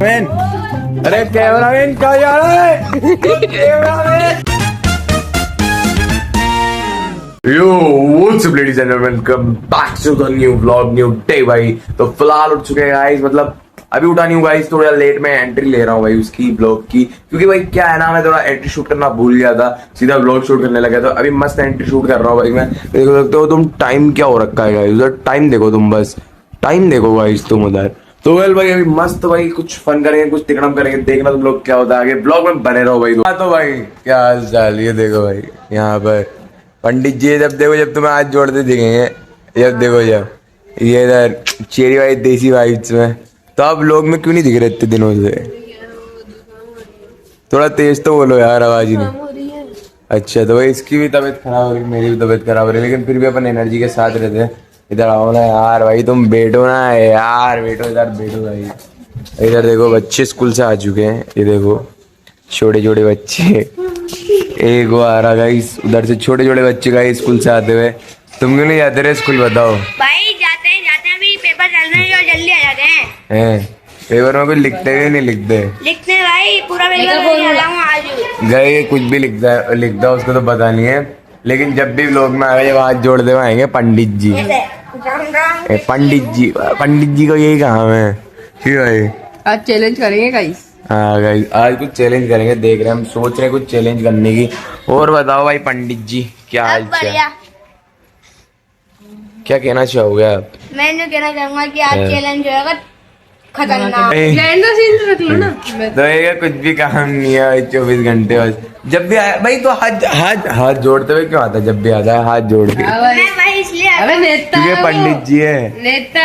अरे कैमरामैन क्या जा रहा है? Cameraman yo what's up ladies and gentlemen, come back to the new vlog, new day भाई। तो फिलहाल उठ चुके हैं गाइस, मतलब अभी उठा नहीं हूँ गाइस, थोड़ा लेट में एंट्री ले रहा हूँ भाई उसकी ब्लॉग की, क्योंकि भाई क्या है ना, मैं थोड़ा एंट्री शूट करना भूल गया था, सीधा ब्लॉग शूट करने लगा। तो अभी मस्त एंट्री शूट कर रहा हूँ भाई मैं। देख सकते हो तुम टाइम क्या हो रखा है गाइस, उधर टाइम देखो तुम, बस टाइम देखो गाइस तुम उधर। तो वेल भाई अभी मस्त भाई कुछ फन करेंगे, कुछ तिकड़म करेंगे, देखना तुम लोग क्या होता है आगे, ब्लॉग में बने रहो भाई। तो भाई क्या हाल चाल, ये देखो भाई यहाँ पर पंडित जी, जब देखो जब तुम्हें हाथ जोड़ते दिखेंगे, जब देखो जब ये इधर चेरी वाइट देसी वाइब्स में। तो आप लोग में क्यों नहीं दिख रहे इतने दिनों से? थोड़ा तेज तो बोलो यार, आवाज ही नहीं। अच्छा तो भाई इसकी भी तबीयत खराब हो रही, मेरी भी तबीयत खराब हो रही है, लेकिन फिर भी अपन एनर्जी के साथ रहते हैं। इधर आओ ना यार भाई, तुम बैठो ना यार, बैठो इधर, बैठो भाई। इधर देखो बच्चे स्कूल से आ चुके हैं, ये देखो छोटे छोटे बच्चे, एक वो आ रहा गाइस उधर से, छोटे छोटे बच्चे गाइस स्कूल से आते हुए। तुम क्यों नहीं जाते रहे स्कूल, बताओ? भाई जाते हैं अभी पेपर चल रहे हैं और जल्दी आ जाते हैं। पेपर में कुछ लिखते हैं नहीं लिखते? लिखते हैं भाई, पूरा पेपर आज गए कुछ भी लिखता उसको तो पता नहीं है, लेकिन जब भी लोग में आएगा, जब हाथ जोड़ते हुए आएंगे पंडित जी, पंडित जी को यही काम है। ठीक है, आज चैलेंज करेंगे गाइस। हाँ गाइस आज कुछ चैलेंज करेंगे, देख रहे हैं हम, सोच रहे हैं कुछ चैलेंज करने की। और बताओ भाई पंडित जी क्या हाल चाल, क्या कहना चाहोगे आप? मैं कहना चाहूंगा कि आज चैलेंज होगा खतरनाक। रख लो ना। तो ये कुछ भी काम नहीं है, 24 घंटे बस। जब भी आया भाई तो हाथ जोड़ते हुए क्यों आता है? जब भी आता है हाथ जोड़ के, मैं भाई इसलिए क्योंकि पंडित जी है नेता।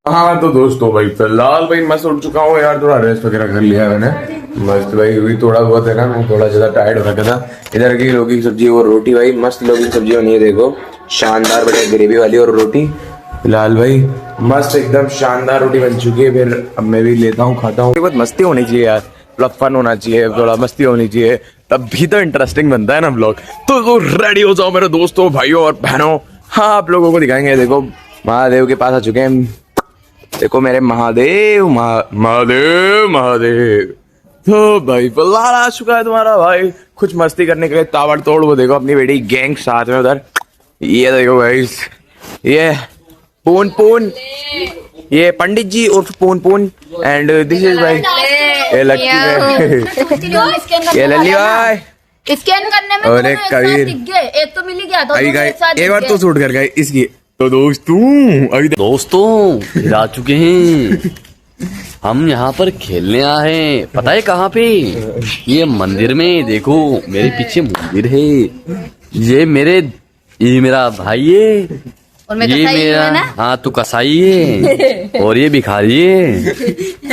हाँ तो दोस्तों भाई फिलहाल भाई मैं उठ चुका हूँ यार, थोड़ा रेस्ट वगैरह कर लिया मैंने मस्त भाई। अभी थोड़ा बहुत है ना, मैं थोड़ा ज्यादा टायर्ड हो रखा था। इधर की लौकी की सब्जी और रोटी भाई, मस्त लौकी की सब्जी बनी है, देखो शानदार बढ़िया ग्रेवी वाली और रोटी। फिलहाल भाई मस्त एकदम शानदार रोटी बन चुकी है। फिर अब मैं भी लेता हूँ, खाता हूँ। बहुत मस्ती होनी चाहिए यार, थोड़ा फन होना चाहिए, थोड़ा मस्ती होनी चाहिए, तब भी तो इंटरेस्टिंग बनता है ना ब्लॉग। तो रेडी हो जाओ मेरे दोस्तों, भाइयों और बहनों। हाँ आप लोगों को दिखाएंगे, देखो महादेव के पास आ चुके हैं, देखो मेरे महादेव महादेव महादेव। तो भाई फिलहाल आ चुका है तुम्हारा भाई कुछ मस्ती करने के लिए ताबड़तोड़। वो देखो अपनी बेटी गैंग साथ में उधर, ये देखो भाई, ये पून पून, ये पंडित जी और पून पून, एंड दिस इज भाई ये लक्की भाई, ये लल्ली भाई। स्कैन करने में और एक कबीर, एक तो मिल ही गया, एक बार तो शूट कर गए इसकी। तो दोस्तों फिर आ चुके हैं हम, यहाँ पर खेलने आए हैं। पता है कहाँ पे? ये मंदिर में, देखो मेरे पीछे मंदिर है। ये मेरा भाई है, और मैं ये मेरा, हाँ तू कसाई है, और ये भिखारी है,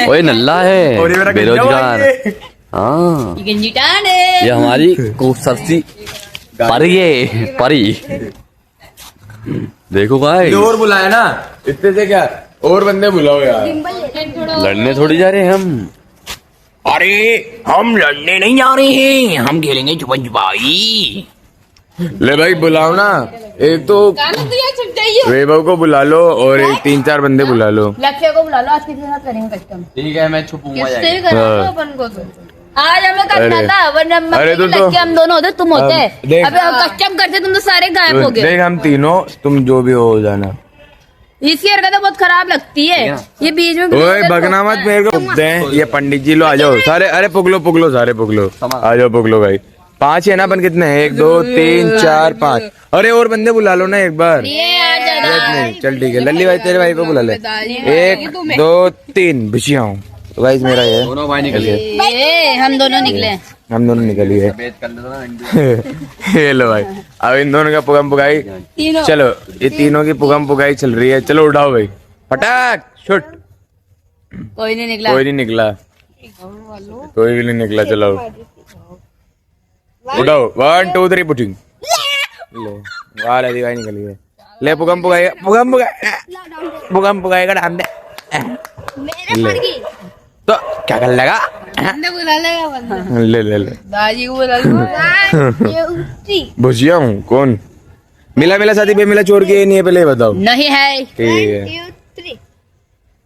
और ये नल्ला है बेरोजगार। हाँ ये हमारी खूबसूरती परी है, परी। देखो भाई और बुलाया ना, इतने से क्या और बंदे बुलाओ यार, लड़ने थोड़ी जा रहे हैं हम। अरे हम लड़ने नहीं जा रहे हैं, हम खेलेंगे छुपन छुपाई। ले भाई बुलाओ ना, एक तो वैभव को बुला लो और एक 3-4 बंदे बुला लो। लक्ष्य को बुला लो, आज किसी के साथ करेंगे कस्टम। ठीक है मैं छुपूंगा। अपन को आज हमें करना था, वरना अरे तो हम दोनों होते, तुम होते। अब कस्टम करते तुम तो सारे गायब हो गए। देख हम तीनों, तुम जो भी हो जाना। इसकी हरकतें बहुत खराब लगती है, ये बीच में ओए भगना मत मेरे को पुगते हैं। ये पंडित जी लो आ जाओ सारे, अरे पुगलो सारे पुगलो, आ जाओ पुगलो भाई। 5 है ना, अपन कितने हैं? 1 2 3 4 5। अरे और बंदे बुला लो ना एक बार। नहीं चल ठीक है, लल्ली भाई तेरे भाई को बुला ले। 1 2 3 बिछिया हूँ तो गाइस मेरा ये दोनों भाई निकले, हम दोनों निकलिए। ये लो भाई, अब इन दोनों का पुगम पुगाई, चलो ये तीनों की पुगम पुगाई चल रही है। चलो उठाओ भाई, फटाक शुट। कोई नहीं निकला, कोई भी नहीं निकला। चलो उठाओ, 1 2 3 पुटिंग। ले वाह लदी भाई निकली है। ले पुगम पुगाएगा नाम दे। तो क्या कर लगा? ले दादी को बुला लो। भुजिया हूँ कौन? मिला साथी पे मिला चोर के नहीं है, पहले बताओ। नहीं है। ठीक है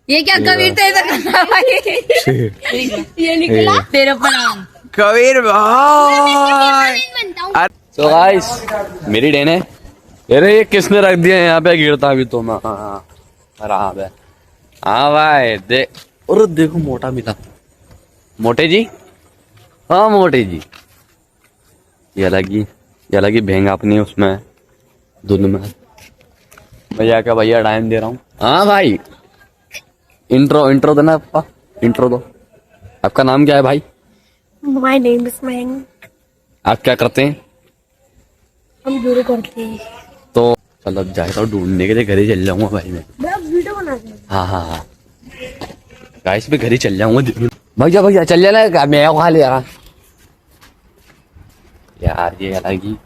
ये क्या कबीर तेरे से करना भाई? ये निकला तेरे प्रणाम। कबीर भाई। तो गाइस मेरी डेन है। अरे ये किसने रख दिया यहाँ पे? गिरता भी तो मैं आराम है। हाँ भाई देख, और देखो मोटा मिला। मोटे जी, हाँ मोटे जी, ये लगी भेंग अपनी उसमें धुन में। भैया क्या भैया टाइम दे रहा हूँ। हाँ भाई इंट्रो देना आपका, इंट्रो दो। आपका नाम क्या है भाई? My name is Maing. आप क्या करते हैं? हम जुड़े करते हैं। तो चलो अब जाता हूँ ढूंढने के लिए, घर ही चल जाऊंगा भाई मैं। वीडियो बना रहे हैं। हाँ गाइस मैं घर ही चल जाऊंगा। भैया चल जाना, मैं खा ले यार ये अलग ही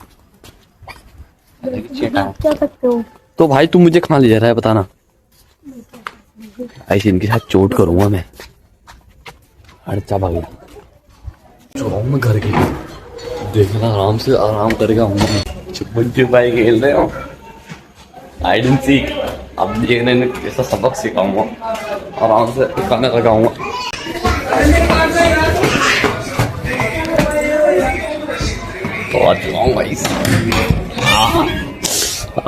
चेटा है। क्या करते हो? तो भाई तू मुझे कहाँ ले जा रहा है बताना। ऐसे इनके साथ चोट करूंगा मैं। अच्छा भाई मैं घर के देखना, आराम करके आऊंगा। छुपन छुपाई खेल रहे हो, हाइड एंड सीक। अब देखने में कैसा सबक सिखाऊंगा, आराम से खाना लगाऊंगा। तो आज चलाऊं भाई,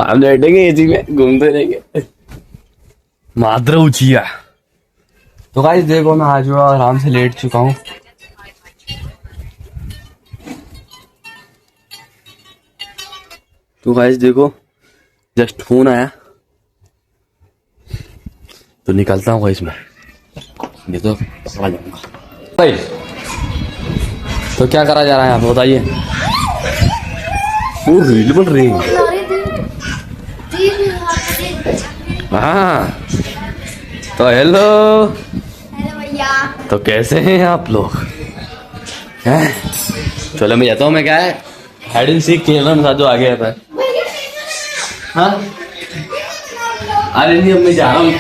हम बैठेंगे एसी में, घूमते रहेंगे। माद्र उचिया। तो गाइस देखो मैं आज आराम से लेट चुका हूँ। तो गाइस देखो जस्ट फोन आया तो निकलता हूँ इसमें, नहीं तो पकड़ा जाऊंगा भाई। तो क्या करा जा रहा है आप बताइए? वो रील बन रही है। हाँ तो हेलो भैया। तो कैसे हैं आप लोग? हैं? चलो मैं जाता हूँ। मैं क्या है हाइड एंड सीक खेल रहा हूँ, जो आगे आता है। हाँ अरे नहीं अब मैं जा रहा हूँ,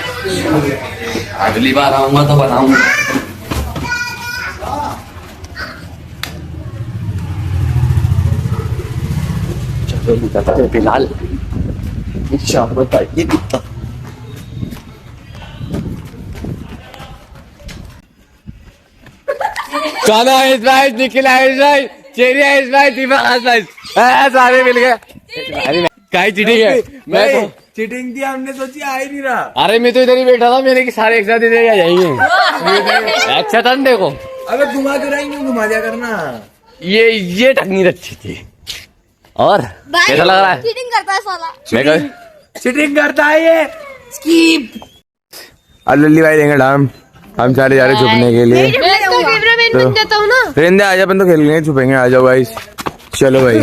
अगली बार आऊंगा तो बनाऊंगा। चलो निकलते हैं फिलहाल, शाम बताइए कितना। काना आइस भाई, निखिल आइस भाई, चेरी आइस भाई, दीपक आइस भाई, सारे मिल गए। अरे काई चीटिंग है? मैं तो चीटिंग थी, हमने सोची आ ही नहीं रहा। अरे मैं तो इधर ही बैठा था, मेरे के सारे एक साथ इधर आ जाएंगे। अच्छा था देखो। अबे घुमा के रहेंगे, घुमा दिया करना। ये टेक्निक अच्छी थी। और कैसा लग रहा है? चीटिंग करता है साला। मैं चीटिंग करता है ये। स्कीप। अल्ली भाई देंगे डाम, हम सारे जा रहे छुपने के लिए। मैं इसका कैमरामैन बन जाता हूँ ना। रेंदे आजा, अपन तो खेलेंगे, छुपेंगे। आ जाओ गाइस, चलो भाई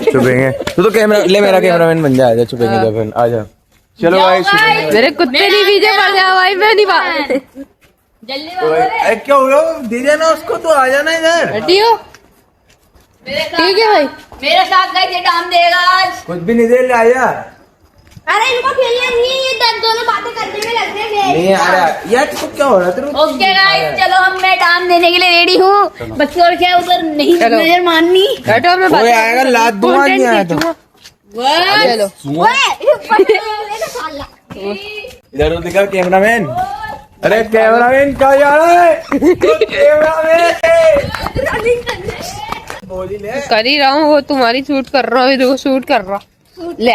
छुपेंगे। तो कैमरा ले, मेरा कैमरामैन बन जा। आजा छुपेंगे जब अपन। आ जा चलो गाइस। मेरे कुत्ते नहीं पीछे पड़ गया भाई, मैं नहीं बात। अरे क्या हो गया? दे देना उसको, तो आ जाना इधर। हटियो। ठीक है भाई, मेरे साथ गए थे डाम देगा आज। कुछ भी नहीं दे, ले आया। अरे इनको खेलना नहीं है, ये दोनों बातें करने में लग रहे हैं। नहीं आ रहा यार, तो क्या हो रहा है? ओके गाइस चलो, हम मैं डाम देने के लिए रेडी हूँ। बस और क्या उधर नहीं चलो। नजर माननी। बैठो मैं कोई आएगा लात दूंगा, नहीं आया तो चलो। इधर तो दिखा कैमरामैन। अरे कैमरामैन कहाँ जा रहा है? कैमरामैन कर ही रहा हूँ, वो तुम्हारी शूट कर रहा हूँ, देखो शूट कर रहा। ले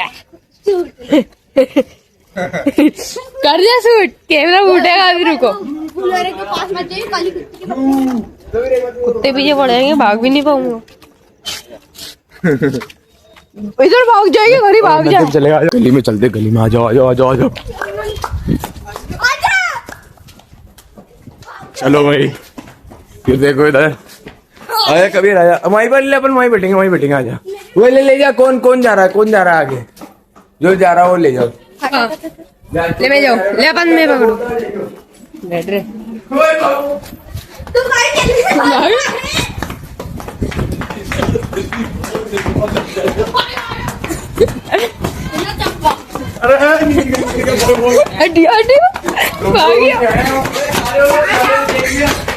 कर दिया शूट, कैमरा फूटेगा अभी, रुको। के पास मत जाइए, काली कुत्ती के कुत्ते पीछे पड़ेंगे, भाग भी नहीं पाऊंगा। इधर भाग जाएंगे, घर ही भाग जा। चलेगा, गली में चलते, गली में आ जाओ, आ जाओ, आ जाओ, आ जाओ। चलो भाई, फिर देखो इधर। अरे कबीर आजा, वहीं पर ले, अपन वहीं बैठेंगे, वहीं बैठेंगे। आजा वो ले जा। कौन जा रहा है? कौन जा रहा है आगे? जो जा रहा है वो ले जाओ। हाँ। ले मैं जाऊँ, ले अपन मैं पकड़ू। बैठ रहे भाग गया।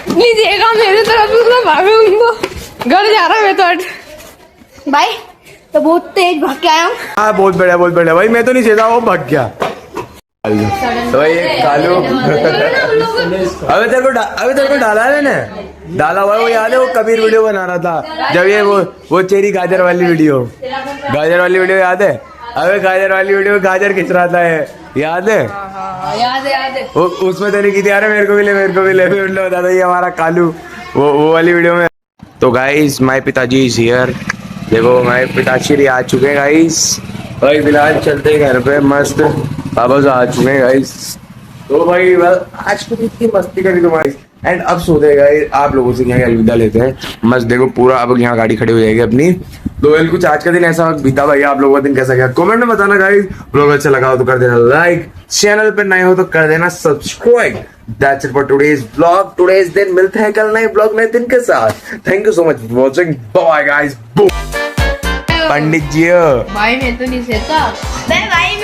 नहीं देखा मेरे तरफ, उसको भागे, उनको घर जा रहा है। मैं तो भाई तो बहुत तेज भाग के आया हूँ। हाँ बहुत बढ़िया भाई, मैं तो नहीं सीधा, वो भाग गया। तो भाई ये कालू अबे तेरे को डाला है मैंने, डाला हुआ है वो, याद है वो कबीर वीडियो बना रहा था जब ये वो चेरी गाजर वाली वीडियो याद है? अबे गाजर वाली वीडियो में गाजर खिंच रहा था ये, याद है? याद है वो उसमें तेने की थी, अरे मेरे को भी ले बता था ये हमारा कालू, वो वाली वीडियो में। तो गाइस माय पिताजी इज हियर, देखो माय पिताश्री आ चुके हैं गाइस। भाई फिलहाल चलते हैं घर पे, मस्त पापा से आ चुके हैं गाइस। तो भाई आज को कितनी मस्ती करी तुम्हारी, एंड अब सोते गाइस आप लोगों से यहाँ अलविदा लेते हैं। मस्त देखो पूरा अब यहाँ गाड़ी खड़ी हो जाएगी अपनी। तो वेल कुछ आज का दिन ऐसा बीता भाई, आप लोगों का दिन कैसा गया कमेंट में बताना गाइस। ब्लॉग अच्छा लगा हो तो कर देना लाइक, चैनल पे नए हो तो कर देना subscribe. That's it for today's vlog. Today's दिन मिलते हैं कल नए ब्लॉग नए दिन के साथ। Thank you so much for watching. Bye guys. Boom. पंडित जी भाई मैं तो नहीं सहता। भाई